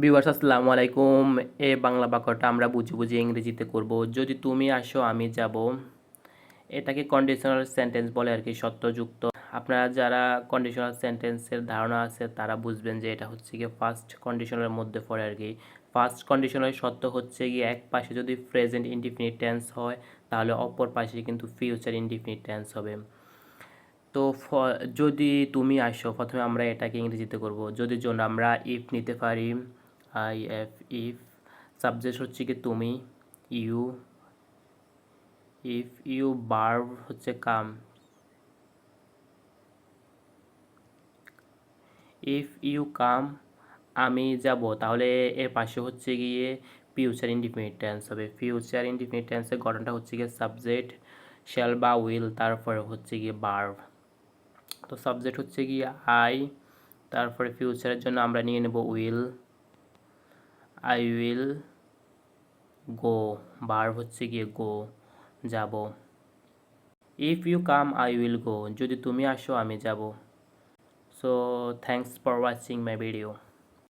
Viewers আসসালামু আলাইকুম। এই বাংলা বাক্যটা আমরা বুঝে বুঝে ইংরেজিতে করব। যদি তুমি আসো আমি যাব, এটাকে কন্ডিশনাল সেন্টেন্স বলে আর কি, সত্যযুক্ত। আপনারা যারা কন্ডিশনাল সেন্টেন্সের ধারণা আছে তারা বুঝবেন যে এটা হচ্ছে গিয়ে ফার্স্ট কন্ডিশনের মধ্যে পড়ে আর কি। ফার্স্ট কন্ডিশনের সত্য হচ্ছে গিয়ে এক পাশে যদি প্রেজেন্ট ইনডিফিনিট টেন্স হয় তাহলে অপর পাশে কিন্তু ফিউচার ইনডিফিনিট টেন্স হবে। তো যদি তুমি আসো, প্রথমে আমরা এটাকে ইংরেজিতে করব। যদির জন্য আমরা ইফ নিতে পারি, আই এফ ইফ। সাবজেক্ট হচ্ছে কি তুমি, ইউ। ইফ ইউ ভার্ব হচ্ছে কাম। ইফ ইউ কাম, আমি যাব, তাহলে এর পাশে হচ্ছে গিয়ে ফিউচার ইনডিফিনিট টেন্স হবে। ফিউচার ইনডিফিনিট টেন্সের গঠনটা হচ্ছে গিয়ে সাবজেক্ট শ্যাল বা উইল, তারপরে হচ্ছে গিয়ে ভার্ব। তো সাবজেক্ট হচ্ছে গিয়ে আই, তারপরে ফিউচারের জন্য আমরা নিয়ে নেব will, I will go. Verb হচ্ছে গিয়ে গো, যাব। If you come I will go, যদি তুমি আসো আমি যাব। So thanks for watching my video.